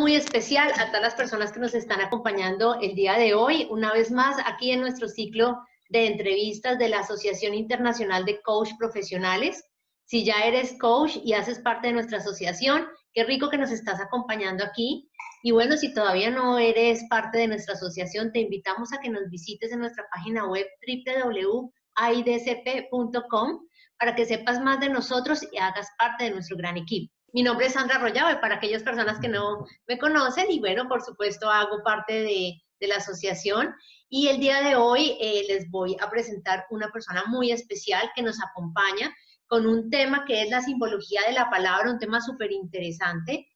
muy especial a todas las personas que nos están acompañando el día de hoy, una vez más aquí en nuestro ciclo de entrevistas de la Asociación Internacional de Coach Profesionales. Si ya eres coach y haces parte de nuestra asociación, qué rico que nos estás acompañando aquí. Y bueno, si todavía no eres parte de nuestra asociación, te invitamos a que nos visites en nuestra página web www.aidcp.com para que sepas más de nosotros y hagas parte de nuestro gran equipo. Mi nombre es Sandra Arroyave, para aquellas personas que no me conocen, y bueno, por supuesto, hago parte de la asociación. Y el día de hoy les voy a presentar una persona muy especial que nos acompaña con un tema que es la simbología de la palabra, un tema súper interesante,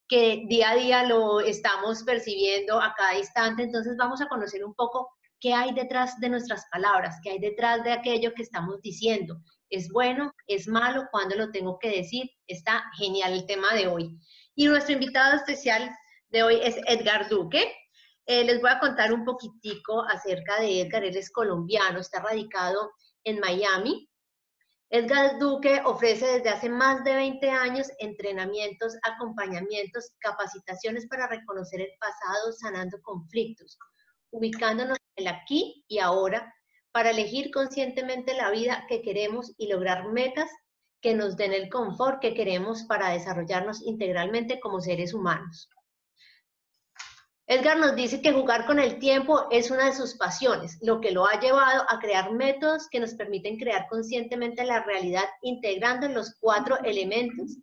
que día a día lo estamos percibiendo a cada instante. Entonces vamos a conocer un poco qué hay detrás de nuestras palabras, qué hay detrás de aquello que estamos diciendo. ¿Es bueno? ¿Es malo? ¿Cuándo lo tengo que decir? Está genial el tema de hoy. Y nuestro invitado especial de hoy es Edgar Duque. Les voy a contar un poquitico acerca de Edgar. Él es colombiano, está radicado en Miami. Edgar Duque ofrece desde hace más de 20 años entrenamientos, acompañamientos, capacitaciones para reconocer el pasado, sanando conflictos, ubicándonos en el aquí y ahora, para elegir conscientemente la vida que queremos y lograr metas que nos den el confort que queremos para desarrollarnos integralmente como seres humanos. Edgar nos dice que jugar con el tiempo es una de sus pasiones, lo que lo ha llevado a crear métodos que nos permiten crear conscientemente la realidad, integrando los 4 elementos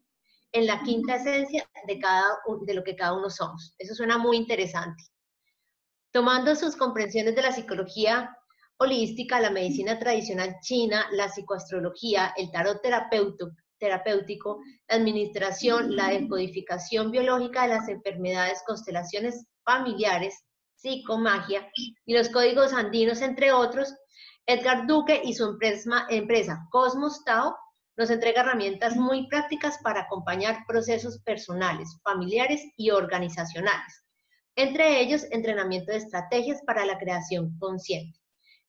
en la quinta esencia de lo que cada uno somos. Eso suena muy interesante. Tomando sus comprensiones de la psicología holística, la medicina tradicional china, la psicoastrología, el tarot terapéutico, la administración, la decodificación biológica de las enfermedades, constelaciones familiares, psicomagia y los códigos andinos, entre otros, Edgar Duque y su empresa Cosmos Tao nos entrega herramientas muy prácticas para acompañar procesos personales, familiares y organizacionales. Entre ellos, entrenamiento de estrategias para la creación consciente.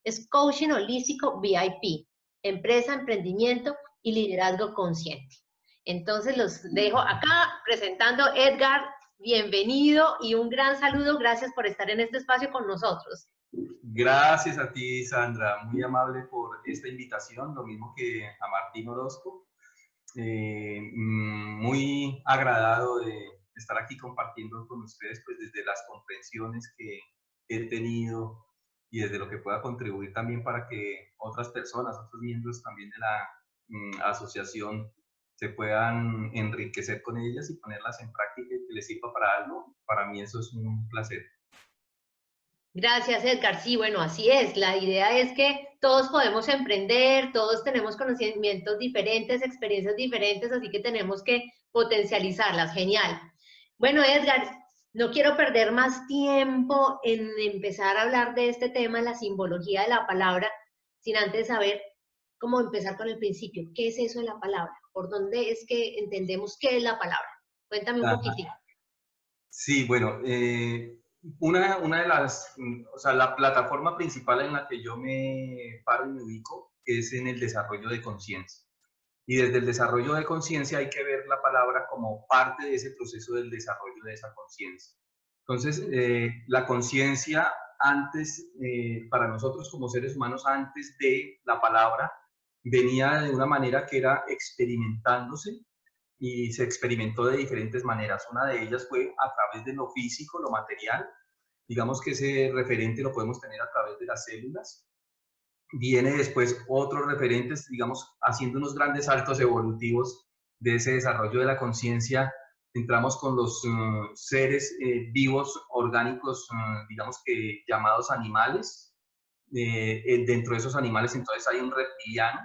Es coaching holístico VIP, empresa, emprendimiento y liderazgo consciente. Entonces los dejo acá presentando a Edgar. Bienvenido y un gran saludo. Gracias por estar en este espacio con nosotros. Gracias a ti, Sandra. Muy amable por esta invitación, lo mismo que a Martín Orozco. Muy agradado de estar aquí compartiendo con ustedes, pues desde las comprensiones que he tenido y desde lo que pueda contribuir también para que otras personas, otros miembros también de la asociación se puedan enriquecer con ellas y ponerlas en práctica y que les sirva para algo. Para mí eso es un placer. Gracias, Edgar. Sí, bueno, así es. La idea es que todos podemos emprender, todos tenemos conocimientos diferentes, experiencias diferentes, así que tenemos que potencializarlas. Genial. Bueno, Edgar, no quiero perder más tiempo en empezar a hablar de este tema, la simbología de la palabra, sin antes saber cómo empezar con el principio. ¿Qué es eso de la palabra? ¿Por dónde es que entendemos qué es la palabra? Cuéntame un poquitito. Sí, bueno, una de las, o sea, la plataforma principal en la que yo me paro y me ubico es en el desarrollo de conciencia. Y desde el desarrollo de conciencia hay que ver la palabra como parte de ese proceso del desarrollo de esa conciencia. Entonces, la conciencia antes, para nosotros como seres humanos, antes de la palabra, venía de una manera que era experimentándose, y se experimentó de diferentes maneras. Una de ellas fue a través de lo físico, lo material. Digamos que ese referente lo podemos tener a través de las células. Viene después otros referentes, digamos, haciendo unos grandes saltos evolutivos de ese desarrollo de la conciencia. Entramos con los seres vivos, orgánicos, digamos que llamados animales. Dentro de esos animales entonces hay un reptiliano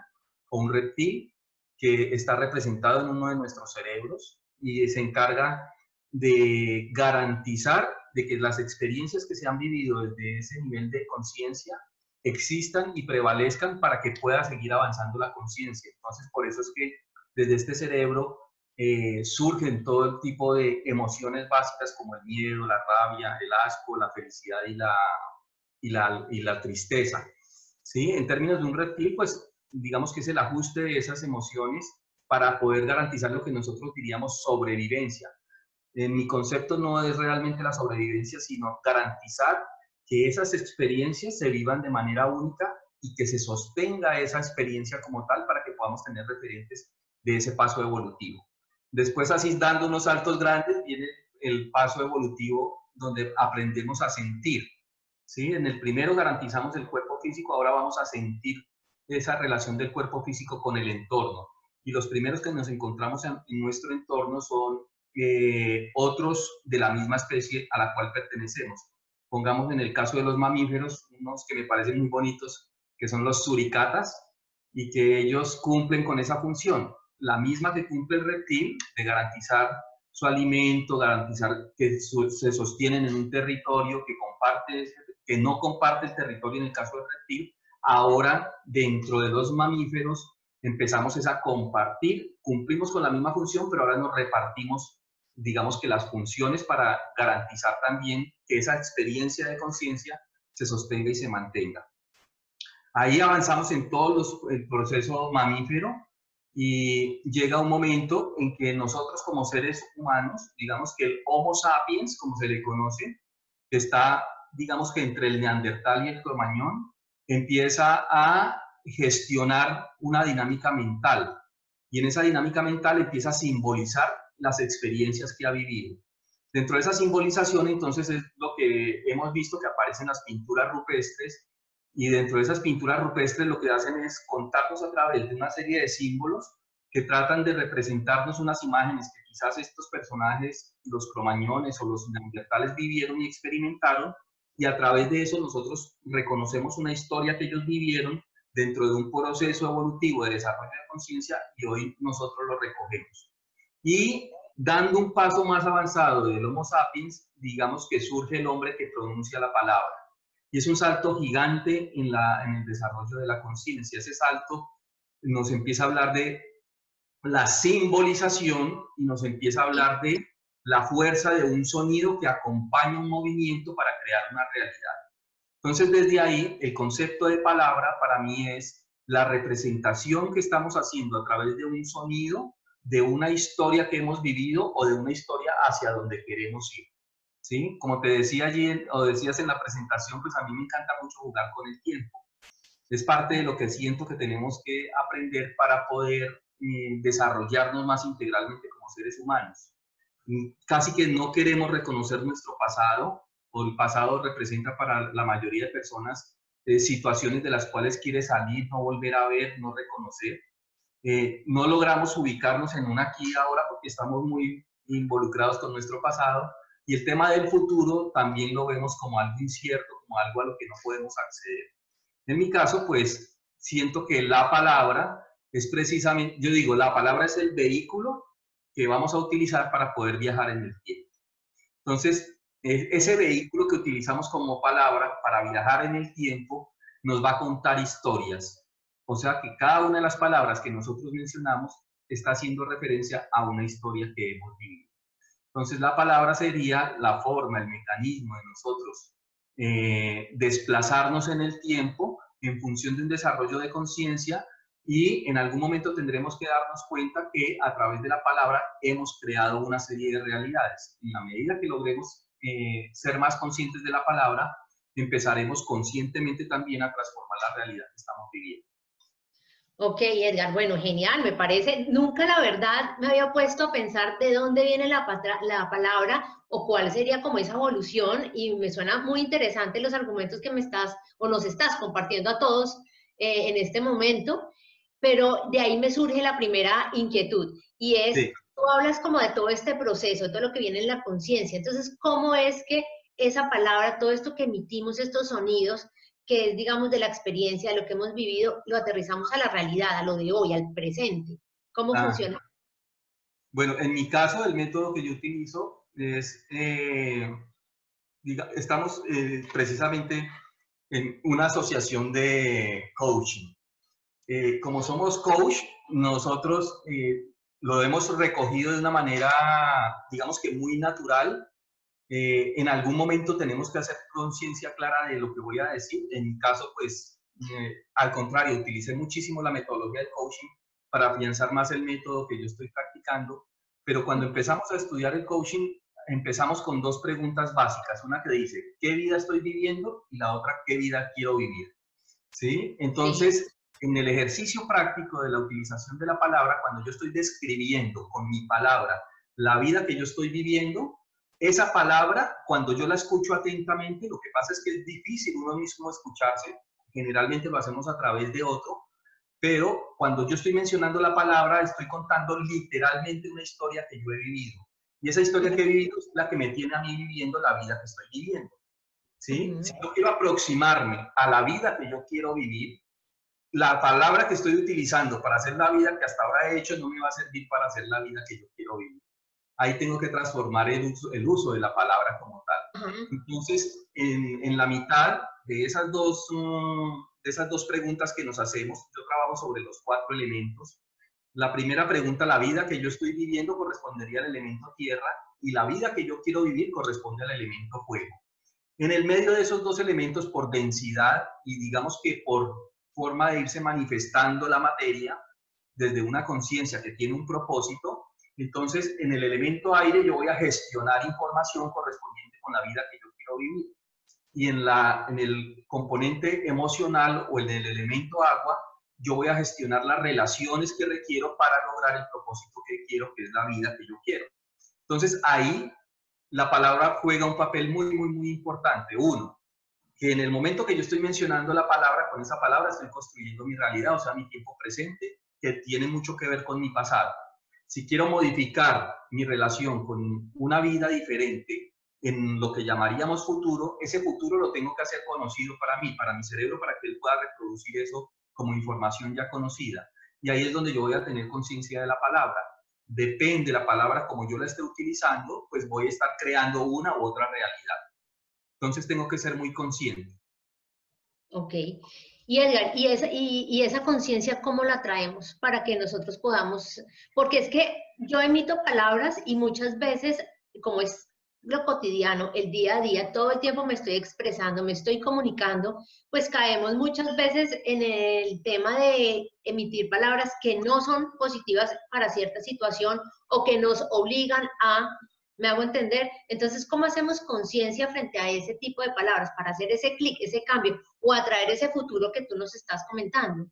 o un reptil que está representado en uno de nuestros cerebros y se encarga de garantizar de que las experiencias que se han vivido desde ese nivel de conciencia existan y prevalezcan para que pueda seguir avanzando la conciencia. Entonces, por eso es que desde este cerebro surgen todo el tipo de emociones básicas como el miedo, la rabia, el asco, la felicidad y la tristeza. ¿Sí? En términos de un reptil, pues digamos que es el ajuste de esas emociones para poder garantizar lo que nosotros diríamos sobrevivencia. Mi concepto no es realmente la sobrevivencia, sino garantizar que esas experiencias se vivan de manera única y que se sostenga esa experiencia como tal para que podamos tener referentes de ese paso evolutivo. Después, así dando unos saltos grandes, viene el paso evolutivo donde aprendemos a sentir. ¿Sí? En el primero garantizamos el cuerpo físico, ahora vamos a sentir esa relación del cuerpo físico con el entorno. Y los primeros que nos encontramos en nuestro entorno son otros de la misma especie a la cual pertenecemos. Pongamos en el caso de los mamíferos, unos que me parecen muy bonitos, que son los suricatas, y que ellos cumplen con esa función, la misma que cumple el reptil, de garantizar su alimento, garantizar que se sostienen en un territorio que no comparte el territorio en el caso del reptil. Ahora, dentro de los mamíferos, empezamos a compartir, cumplimos con la misma función, pero ahora nos repartimos, digamos que las funciones para garantizar también que esa experiencia de conciencia se sostenga y se mantenga. Ahí avanzamos en todo el proceso mamífero y llega un momento en que nosotros como seres humanos, digamos que el Homo sapiens, como se le conoce, que está, digamos que entre el neandertal y el cromañón, empieza a gestionar una dinámica mental. Y en esa dinámica mental empieza a simbolizar las experiencias que ha vivido. Dentro de esa simbolización, entonces, es lo que hemos visto que aparece en las pinturas rupestres, y dentro de esas pinturas rupestres lo que hacen es contarnos a través de una serie de símbolos que tratan de representarnos unas imágenes que quizás estos personajes, los cromañones o los neandertales, vivieron y experimentaron, y a través de eso nosotros reconocemos una historia que ellos vivieron dentro de un proceso evolutivo de desarrollo de conciencia, y hoy nosotros lo recogemos. Y dando un paso más avanzado del Homo sapiens, digamos que surge el hombre que pronuncia la palabra. Y es un salto gigante en el desarrollo de la conciencia. Ese salto nos empieza a hablar de la simbolización y nos empieza a hablar de la fuerza de un sonido que acompaña un movimiento para crear una realidad. Entonces, desde ahí, el concepto de palabra para mí es la representación que estamos haciendo a través de un sonido, de una historia que hemos vivido o de una historia hacia donde queremos ir. ¿Sí? Como te decía allí, o decías en la presentación, pues a mí me encanta mucho jugar con el tiempo. Es parte de lo que siento que tenemos que aprender para poder desarrollarnos más integralmente como seres humanos. Casi que no queremos reconocer nuestro pasado, o el pasado representa para la mayoría de personas situaciones de las cuales quiere salir, no volver a ver, no reconocer. No logramos ubicarnos en un aquí y ahora porque estamos muy involucrados con nuestro pasado, y el tema del futuro también lo vemos como algo incierto, como algo a lo que no podemos acceder. En mi caso, pues, siento que la palabra es precisamente, yo digo, la palabra es el vehículo que vamos a utilizar para poder viajar en el tiempo. Entonces, ese vehículo que utilizamos como palabra para viajar en el tiempo nos va a contar historias. O sea que cada una de las palabras que nosotros mencionamos está haciendo referencia a una historia que hemos vivido. Entonces, la palabra sería la forma, el mecanismo de nosotros desplazarnos en el tiempo en función de un desarrollo de conciencia, y en algún momento tendremos que darnos cuenta que a través de la palabra hemos creado una serie de realidades. En la medida que logremos ser más conscientes de la palabra, empezaremos conscientemente también a transformar la realidad que estamos viviendo. Ok, Edgar, bueno, genial, me parece, nunca la verdad me había puesto a pensar de dónde viene la palabra o cuál sería como esa evolución, y me suena muy interesante los argumentos que me estás o nos estás compartiendo a todos en este momento, pero de ahí me surge la primera inquietud, y es, Sí. tú hablas como de todo este proceso, todo lo que viene en la conciencia, entonces, ¿cómo es que esa palabra, todo esto que emitimos, estos sonidos, que es, digamos, de la experiencia, de lo que hemos vivido, lo aterrizamos a la realidad, a lo de hoy, al presente? ¿Cómo funciona? Bueno, en mi caso, el método que yo utilizo es, estamos precisamente en una asociación de coaching. Como somos coach, nosotros lo hemos recogido de una manera, digamos que muy natural. En algún momento tenemos que hacer conciencia clara de lo que voy a decir. En mi caso, pues, al contrario, utilicé muchísimo la metodología del coaching para afianzar más el método que yo estoy practicando. Pero cuando empezamos a estudiar el coaching, empezamos con dos preguntas básicas. Una que dice, ¿qué vida estoy viviendo? Y la otra, ¿qué vida quiero vivir? ¿Sí? Sí. Entonces, en el ejercicio práctico de la utilización de la palabra, cuando yo estoy describiendo con mi palabra la vida que yo estoy viviendo, esa palabra, cuando yo la escucho atentamente, lo que pasa es que es difícil uno mismo escucharse, generalmente lo hacemos a través de otro, pero cuando yo estoy mencionando la palabra, estoy contando literalmente una historia que yo he vivido. Y esa historia que he vivido es la que me tiene a mí viviendo la vida que estoy viviendo. ¿Sí? Si yo quiero aproximarme a la vida que yo quiero vivir, la palabra que estoy utilizando para hacer la vida que hasta ahora he hecho no me va a servir para hacer la vida que yo quiero vivir. Ahí tengo que transformar el uso de la palabra como tal. Entonces, en la mitad de esas dos preguntas que nos hacemos, yo trabajo sobre los 4 elementos. La primera pregunta, la vida que yo estoy viviendo correspondería al elemento tierra y la vida que yo quiero vivir corresponde al elemento fuego. En el medio de esos dos elementos, por densidad y digamos que por forma de irse manifestando la materia, desde una conciencia que tiene un propósito, entonces en el elemento aire yo voy a gestionar información correspondiente con la vida que yo quiero vivir. Y en el componente emocional o en el elemento agua, yo voy a gestionar las relaciones que requiero para lograr el propósito que quiero, que es la vida que yo quiero. Entonces ahí la palabra juega un papel muy importante. Uno, que en el momento que yo estoy mencionando la palabra, con esa palabra estoy construyendo mi realidad, o sea, mi tiempo presente, que tiene mucho que ver con mi pasado. Si quiero modificar mi relación con una vida diferente en lo que llamaríamos futuro, ese futuro lo tengo que hacer conocido para mí, para mi cerebro, para que él pueda reproducir eso como información ya conocida. Y ahí es donde yo voy a tener conciencia de la palabra. Depende de la palabra como yo la esté utilizando, pues voy a estar creando una u otra realidad. Entonces tengo que ser muy consciente. Ok. Y Edgar, ¿y esa conciencia cómo la traemos para que nosotros podamos? Porque es que yo emito palabras y muchas veces, como es lo cotidiano, el día a día, todo el tiempo me estoy expresando, me estoy comunicando, pues caemos muchas veces en el tema de emitir palabras que no son positivas para cierta situación o que nos obligan a, me hago entender. Entonces, ¿cómo hacemos conciencia frente a ese tipo de palabras para hacer ese clic, ese cambio o atraer ese futuro que tú nos estás comentando?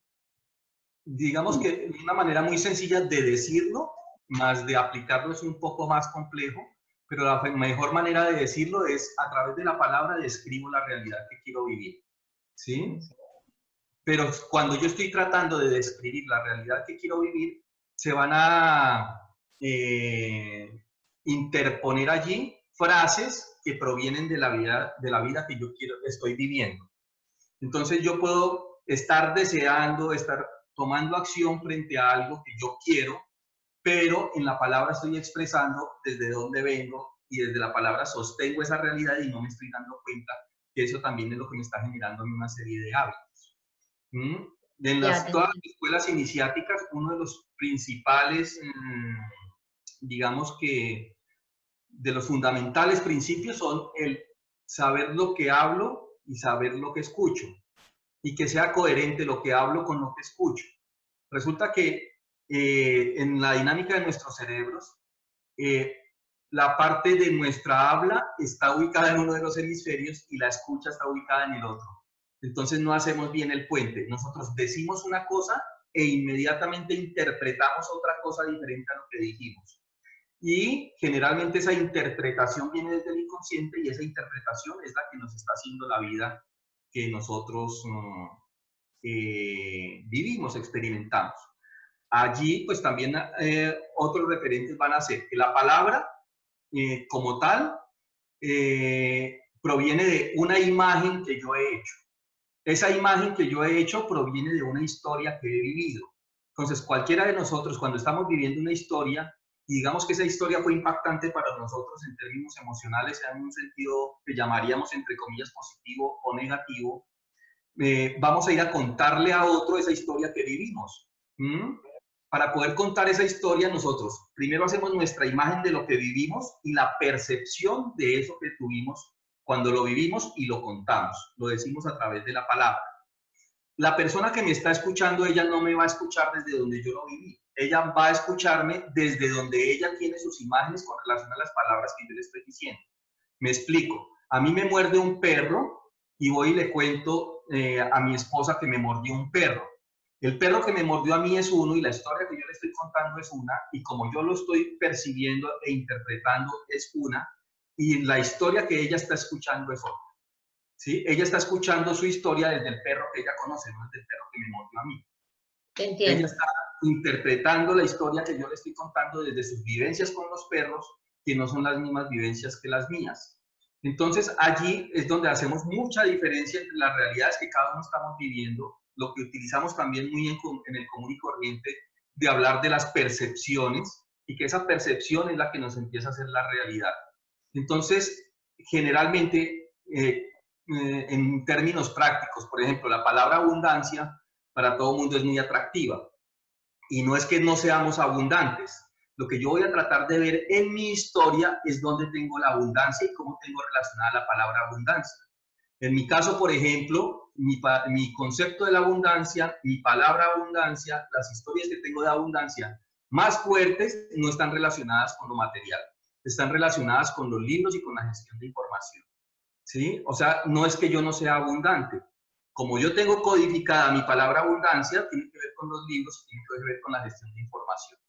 Digamos que una manera muy sencilla de decirlo, más de aplicarlo es un poco más complejo, pero la mejor manera de decirlo es a través de la palabra describo la realidad que quiero vivir, ¿sí? Pero cuando yo estoy tratando de describir la realidad que quiero vivir, se van a interponer allí frases que provienen de la vida que yo estoy viviendo. Entonces yo puedo estar deseando, estar tomando acción frente a algo que yo quiero, pero en la palabra estoy expresando desde dónde vengo y desde la palabra sostengo esa realidad y no me estoy dando cuenta que eso también es lo que me está generando una serie de hábitos. En Ya te todas las entiendo. escuelas iniciáticas, uno de los principales, digamos que de los fundamentales principios son el saber lo que hablo y saber lo que escucho, y que sea coherente lo que hablo con lo que escucho. Resulta que en la dinámica de nuestros cerebros, la parte de nuestra habla está ubicada en uno de los hemisferios y la escucha está ubicada en el otro. Entonces no hacemos bien el puente. Nosotros decimos una cosa e inmediatamente interpretamos otra cosa diferente a lo que dijimos. Y generalmente esa interpretación viene desde el inconsciente y esa interpretación es la que nos está haciendo la vida que nosotros vivimos, experimentamos. Allí, pues también otros referentes van a ser que la palabra como tal proviene de una imagen que yo he hecho. Esa imagen que yo he hecho proviene de una historia que he vivido. Entonces, cualquiera de nosotros, cuando estamos viviendo una historia, y digamos que esa historia fue impactante para nosotros en términos emocionales, en un sentido que llamaríamos, entre comillas, positivo o negativo, vamos a ir a contarle a otro esa historia que vivimos. Para poder contar esa historia, nosotros primero hacemos nuestra imagen de lo que vivimos y la percepción de eso que tuvimos cuando lo vivimos y lo contamos. Lo decimos a través de la palabra. la persona que me está escuchando, ella no me va a escuchar desde donde yo lo viví. Ella va a escucharme desde donde ella tiene sus imágenes con relación a las palabras que yo le estoy diciendo. Me explico. A mí me muerde un perro y voy y le cuento a mi esposa que me mordió un perro. El perro que me mordió a mí es uno y la historia que yo le estoy contando es una, y como yo lo estoy percibiendo e interpretando es una, y la historia que ella está escuchando es otra. ¿Sí? Ella está escuchando su historia desde el perro que ella conoce, no desde el perro que me mordió a mí. Entiendo. Ella está interpretando la historia que yo le estoy contando desde sus vivencias con los perros, que no son las mismas vivencias que las mías. Entonces, allí es donde hacemos mucha diferencia entre las realidades que cada uno estamos viviendo, lo que utilizamos también muy en el común y corriente, de hablar de las percepciones, y que esa percepción es la que nos empieza a hacer la realidad. Entonces, generalmente, en términos prácticos, por ejemplo, la palabra abundancia para todo el mundo es muy atractiva. Y no es que no seamos abundantes. Lo que yo voy a tratar de ver en mi historia es dónde tengo la abundancia y cómo tengo relacionada la palabra abundancia. En mi caso, por ejemplo, mi concepto de la abundancia, mi palabra abundancia, las historias que tengo de abundancia más fuertes no están relacionadas con lo material, están relacionadas con los libros y con la gestión de información. ¿Sí? O sea, no es que yo no sea abundante. Como yo tengo codificada mi palabra abundancia, tiene que ver con los libros y tiene que ver con la gestión de información.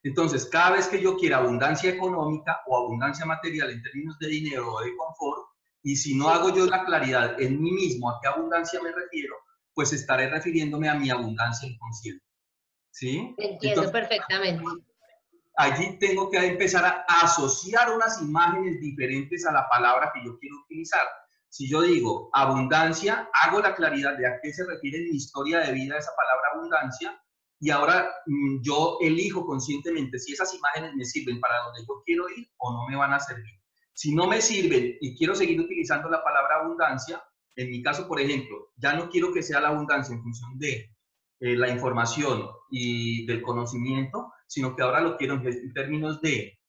Entonces, cada vez que yo quiera abundancia económica o abundancia material en términos de dinero o de confort, y si no hago yo la claridad en mí mismo a qué abundancia me refiero, pues estaré refiriéndome a mi abundancia inconsciente. ¿Sí? Entiendo Entonces, perfectamente. allí tengo que empezar a asociar unas imágenes diferentes a la palabra que yo quiero utilizar. Si yo digo abundancia, hago la claridad de a qué se refiere en mi historia de vida esa palabra abundancia, y ahora yo elijo conscientemente si esas imágenes me sirven para donde yo quiero ir o no me van a servir. Si no me sirven y quiero seguir utilizando la palabra abundancia, en mi caso, por ejemplo, ya no quiero que sea la abundancia en función de la información y del conocimiento, sino que ahora lo quiero en términos de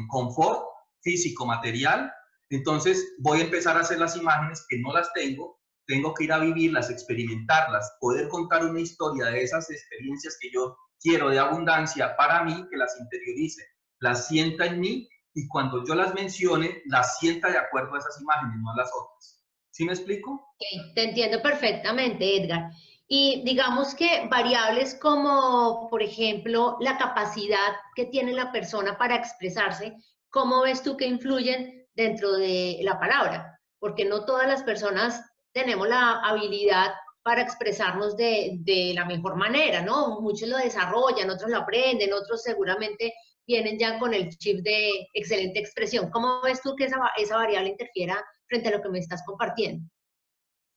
confort físico, material. Entonces voy a empezar a hacer las imágenes que no las tengo que ir a vivirlas, experimentarlas, poder contar una historia de esas experiencias que yo quiero de abundancia para mí, que las interiorice, las sienta en mí, y cuando yo las mencione, las sienta de acuerdo a esas imágenes, no a las otras. ¿Sí me explico? Okay, te entiendo perfectamente, Edgar. Y digamos que variables como, por ejemplo, la capacidad que tiene la persona para expresarse, ¿cómo ves tú que influyen dentro de la palabra? Porque no todas las personas tenemos la habilidad para expresarnos de la mejor manera, ¿no? Muchos lo desarrollan, otros lo aprenden, otros seguramente vienen ya con el chip de excelente expresión. ¿Cómo ves tú que esa variable interfiera frente a lo que me estás compartiendo?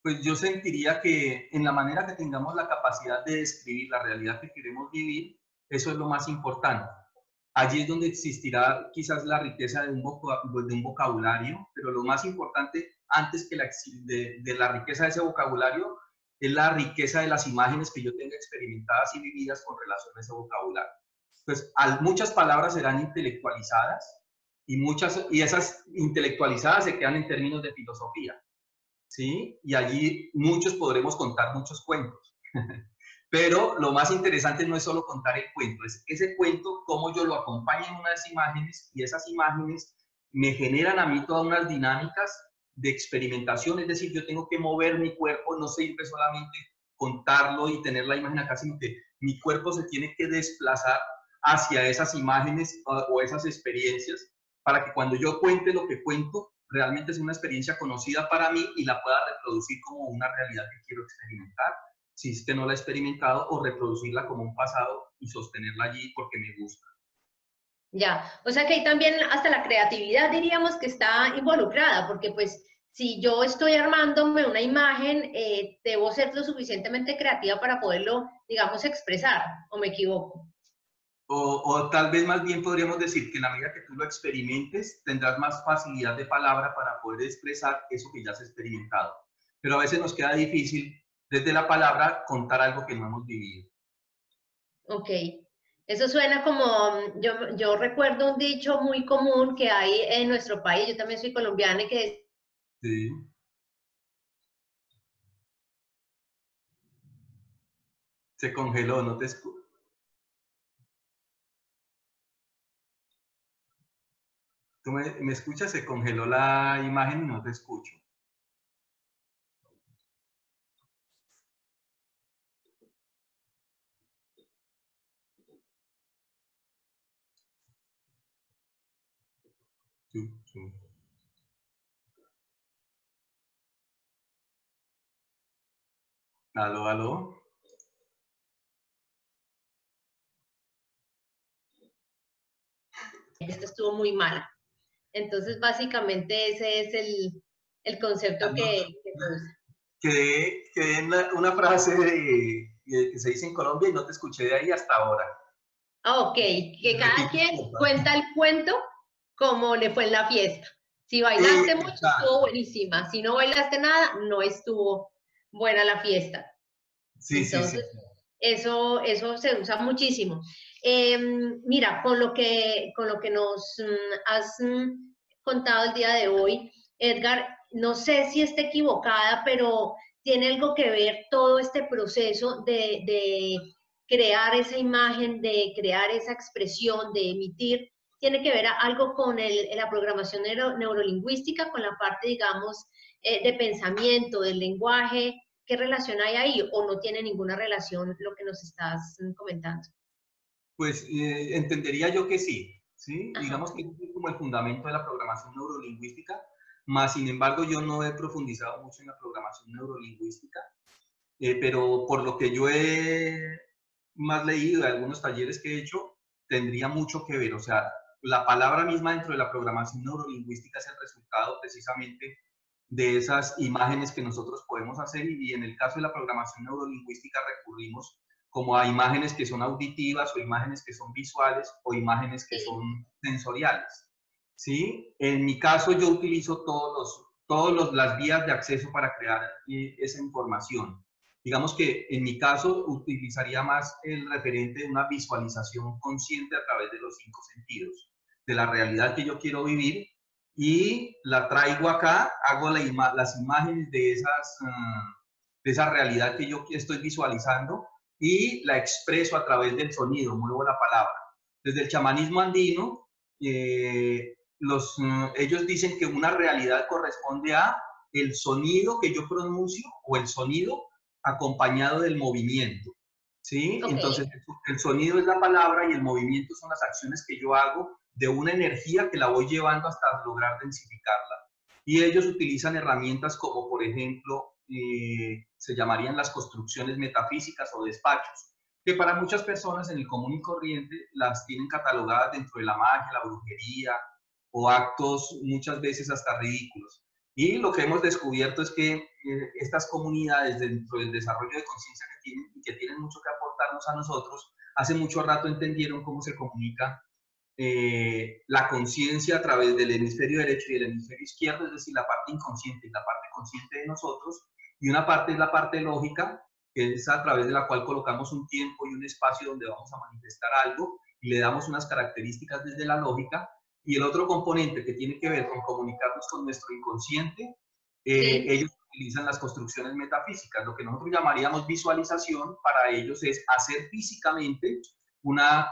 Pues yo sentiría que en la manera que tengamos la capacidad de describir la realidad que queremos vivir, eso es lo más importante. Allí es donde existirá quizás la riqueza de un vocabulario, pero lo más importante antes que de la riqueza de ese vocabulario es la riqueza de las imágenes que yo tenga experimentadas y vividas con relación a ese vocabulario. Pues muchas palabras serán intelectualizadas, y esas intelectualizadas se quedan en términos de filosofía. ¿Sí? Y allí muchos podremos contar muchos cuentos. Pero lo más interesante no es solo contar el cuento, es ese cuento, cómo yo lo acompaño en unas imágenes, y esas imágenes me generan a mí todas unas dinámicas de experimentación. Es decir, yo tengo que mover mi cuerpo, no sirve solamente contarlo y tener la imagen acá, sino que mi cuerpo se tiene que desplazar hacia esas imágenes o esas experiencias, para que cuando yo cuente lo que cuento, realmente es una experiencia conocida para mí y la pueda reproducir como una realidad que quiero experimentar, si es que no la he experimentado, o reproducirla como un pasado y sostenerla allí porque me gusta. Ya, o sea que ahí también hasta la creatividad diríamos que está involucrada, porque pues si yo estoy armándome una imagen, debo ser lo suficientemente creativa para poderlo, digamos, expresar, ¿o me equivoco? O tal vez más bien podríamos decir que en la medida que tú lo experimentes, tendrás más facilidad de palabra para poder expresar eso que ya has experimentado. Pero a veces nos queda difícil desde la palabra contar algo que no hemos vivido. Ok, eso suena como, yo recuerdo un dicho muy común que hay en nuestro país, yo también soy colombiana, y que Sí. Se congeló, no te escucho. ¿Tú me escuchas? Se congeló la imagen y no te escucho. Sí, sí. Aló, aló. Esta estuvo muy mala. Entonces, básicamente ese es el concepto que se usa. Quedé en una frase que se dice en Colombia y no te escuché de ahí hasta ahora. Ok, que cada Repite, quien porfa. cuenta el cuento como le fue en la fiesta. Si bailaste mucho, estuvo Exacto. buenísima. Si no bailaste nada, no estuvo buena la fiesta. Sí, sí, sí. Entonces, eso se usa muchísimo. Mira, con lo que nos has contado el día de hoy, Edgar, no sé si esté equivocada, pero tiene algo que ver todo este proceso de crear esa imagen, de crear esa expresión, de emitir, tiene que ver algo con la programación neurolingüística, con la parte, digamos, de pensamiento, del lenguaje. ¿Qué relación hay ahí o no tiene ninguna relación lo que nos estás comentando? Pues entendería yo que sí, ¿sí? Ajá. Digamos que es como el fundamento de la programación neurolingüística, más sin embargo yo no he profundizado mucho en la programación neurolingüística, pero por lo que yo he más leído de algunos talleres que he hecho, tendría mucho que ver, o sea, la palabra misma dentro de la programación neurolingüística es el resultado precisamente de esas imágenes que nosotros podemos hacer y en el caso de la programación neurolingüística recurrimos como a imágenes que son auditivas o imágenes que son visuales o imágenes que Sí. son sensoriales. ¿Sí? En mi caso yo utilizo todas las vías de acceso para crear esa información. Digamos que en mi caso utilizaría más el referente de una visualización consciente a través de los 5 sentidos, de la realidad que yo quiero vivir y la traigo acá, hago las imágenes de esa realidad que yo estoy visualizando y la expreso a través del sonido, muevo la palabra. Desde el chamanismo andino, ellos dicen que una realidad corresponde a el sonido que yo pronuncio o el sonido acompañado del movimiento. ¿Sí? Ok. Entonces, el sonido es la palabra y el movimiento son las acciones que yo hago de una energía que la voy llevando hasta lograr densificarla. Y ellos utilizan herramientas como, por ejemplo, se llamarían las construcciones metafísicas o despachos, que para muchas personas en el común y corriente las tienen catalogadas dentro de la magia, la brujería o actos muchas veces hasta ridículos. Y lo que hemos descubierto es que estas comunidades dentro del desarrollo de conciencia que tienen y que tienen mucho que aportarnos a nosotros, hace mucho rato entendieron cómo se comunica la conciencia a través del hemisferio derecho y el hemisferio izquierdo, es decir, la parte inconsciente y la parte consciente de nosotros, y una parte es la parte lógica, que es a través de la cual colocamos un tiempo y un espacio donde vamos a manifestar algo y le damos unas características desde la lógica, y el otro componente que tiene que ver con comunicarnos con nuestro inconsciente, Sí. ellos utilizan las construcciones metafísicas. Lo que nosotros llamaríamos visualización, para ellos es hacer físicamente una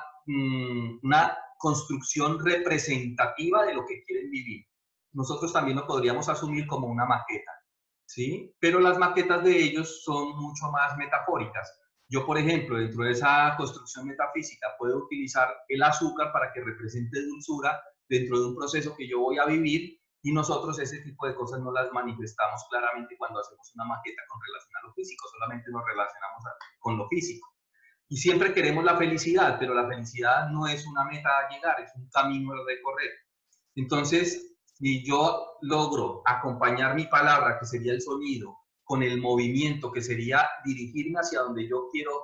construcción representativa de lo que quieren vivir. Nosotros también lo podríamos asumir como una maqueta, ¿sí? Pero las maquetas de ellos son mucho más metafóricas. Yo, por ejemplo, dentro de esa construcción metafísica puedo utilizar el azúcar para que represente dulzura dentro de un proceso que yo voy a vivir, y nosotros ese tipo de cosas no las manifestamos claramente cuando hacemos una maqueta con relación a lo físico, solamente nos relacionamos con lo físico. Y siempre queremos la felicidad, pero la felicidad no es una meta a llegar, es un camino a recorrer. Entonces, si yo logro acompañar mi palabra, que sería el sonido, con el movimiento, que sería dirigirme hacia donde yo quiero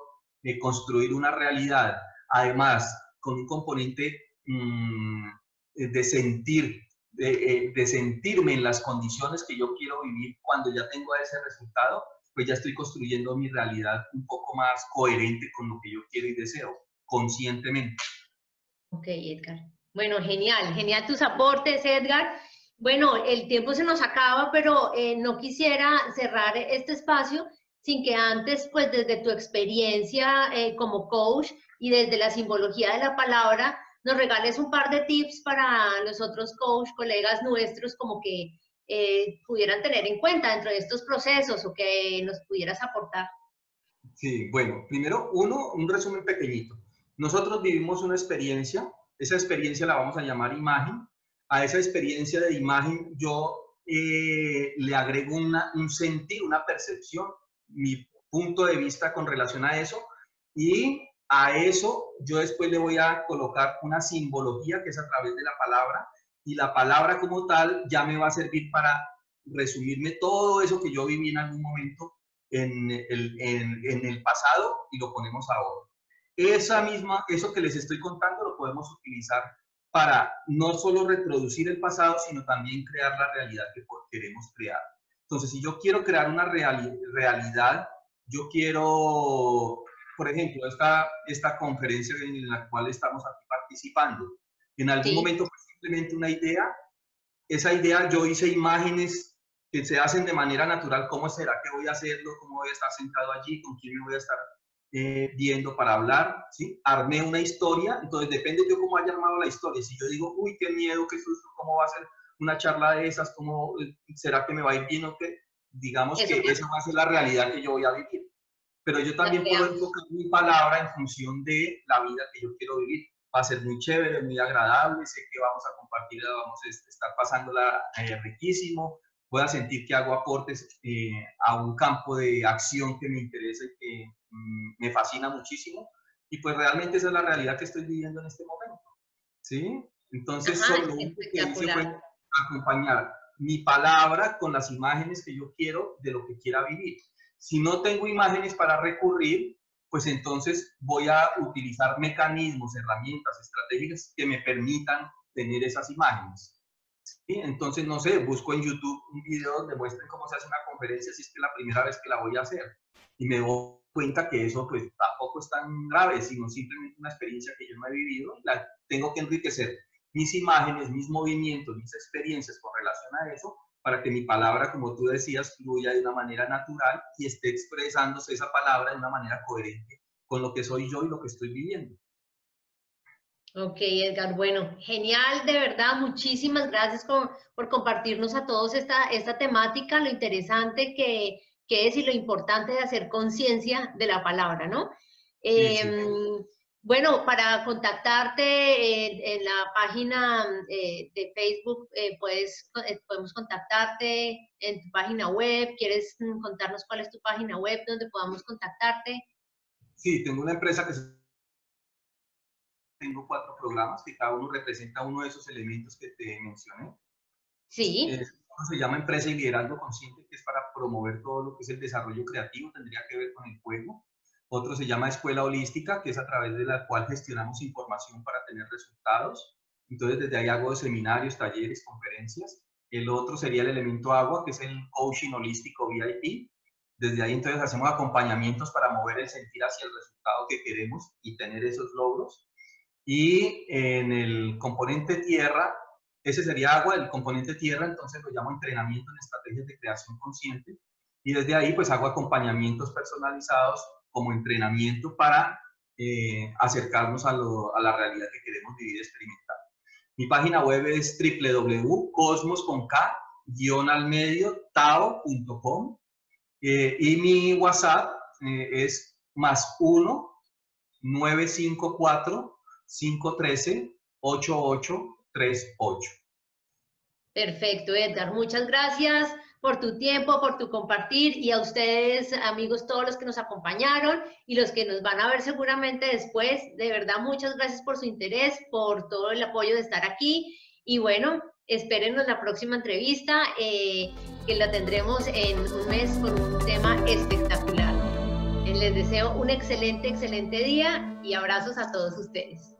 construir una realidad, además con un componente de sentir, de sentirme en las condiciones que yo quiero vivir cuando ya tengo ese resultado, pues ya estoy construyendo mi realidad un poco más coherente con lo que yo quiero y deseo, conscientemente. Ok, Edgar. Bueno, genial, genial tus aportes, Edgar. Bueno, el tiempo se nos acaba, pero no quisiera cerrar este espacio sin que antes, pues desde tu experiencia como coach y desde la simbología de la palabra, nos regales un par de tips para los otros coach, colegas nuestros, como que pudieran tener en cuenta dentro de estos procesos o que nos pudieras aportar. Sí, bueno, primero, un resumen pequeñito. Nosotros vivimos una experiencia, esa experiencia la vamos a llamar imagen. A esa experiencia de imagen yo le agrego un sentir, una percepción, mi punto de vista con relación a eso, y a eso yo después le voy a colocar una simbología que es a través de la palabra, y la palabra como tal ya me va a servir para resumirme todo eso que yo viví en algún momento en el pasado y lo ponemos ahora. Eso que les estoy contando lo podemos utilizar para no solo reproducir el pasado, sino también crear la realidad que queremos crear. Entonces, si yo quiero crear una realidad, yo quiero, por ejemplo, esta conferencia en la cual estamos aquí participando, en algún momento fue simplemente una idea. Esa idea, yo hice imágenes que se hacen de manera natural. ¿Cómo será que voy a hacerlo? ¿Cómo voy a estar sentado allí? ¿Con quién me voy a estar viendo para hablar? ¿Sí? Armé una historia, entonces depende yo cómo haya armado la historia. Si yo digo, uy, qué miedo, qué susto, ¿cómo va a ser una charla de esas? ¿Cómo será que me va a ir bien o qué? Digamos que esa va a ser la realidad que yo voy a vivir. Pero yo también puedo enfocar mi palabra en función de la vida que yo quiero vivir. Va a ser muy chévere, muy agradable, sé que vamos a compartir, vamos a estar pasándola riquísimo, voy a sentir que hago aportes a un campo de acción que me interesa y que me fascina muchísimo, y pues realmente esa es la realidad que estoy viviendo en este momento, ¿sí? Entonces, lo único que hice fue acompañar mi palabra con las imágenes que yo quiero de lo que quiera vivir. Si no tengo imágenes para recurrir, pues entonces voy a utilizar mecanismos, herramientas, estrategias que me permitan tener esas imágenes. ¿Sí? Entonces, no sé, busco en YouTube un video donde muestren cómo se hace una conferencia, si es que es la primera vez que la voy a hacer. Y me doy cuenta que eso pues tampoco es tan grave, sino simplemente una experiencia que yo no he vivido. La tengo que enriquecer mis imágenes, mis movimientos, mis experiencias con relación a eso, para que mi palabra, como tú decías, fluya de una manera natural y esté expresándose esa palabra de una manera coherente con lo que soy yo y lo que estoy viviendo. Ok, Edgar, bueno, genial, de verdad, muchísimas gracias por compartirnos a todos esta temática, lo interesante que es y lo importante de hacer conciencia de la palabra, ¿no? Sí. Bueno, para contactarte en la página de Facebook, podemos contactarte en tu página web. ¿Quieres contarnos cuál es tu página web donde podamos contactarte? Sí, tengo una empresa que tengo 4 programas que cada uno representa uno de esos elementos que te mencioné. Sí. Uno se llama Empresa y Liderazgo Consciente, que es para promover todo lo que es el desarrollo creativo, tendría que ver con el juego. Otro se llama Escuela Holística, que es a través de la cual gestionamos información para tener resultados. Entonces, desde ahí hago seminarios, talleres, conferencias. El otro sería el elemento agua, que es el coaching holístico VIP. Desde ahí, entonces, hacemos acompañamientos para mover el sentir hacia el resultado que queremos y tener esos logros. Y en el componente tierra, ese sería agua, el componente tierra, entonces lo llamo entrenamiento en estrategias de creación consciente. Y desde ahí, pues hago acompañamientos personalizados como entrenamiento para acercarnos a la realidad que queremos vivir y experimentar. Mi página web es www.cosmos.com y mi WhatsApp es +1 954 513-8838. Perfecto, Edgar. Muchas gracias por tu tiempo, por tu compartir, y a ustedes, amigos, todos los que nos acompañaron y los que nos van a ver seguramente después. De verdad, muchas gracias por su interés, por todo el apoyo de estar aquí. Y bueno, espérenos la próxima entrevista, que la tendremos en un mes con un tema espectacular. Les deseo un excelente día y abrazos a todos ustedes.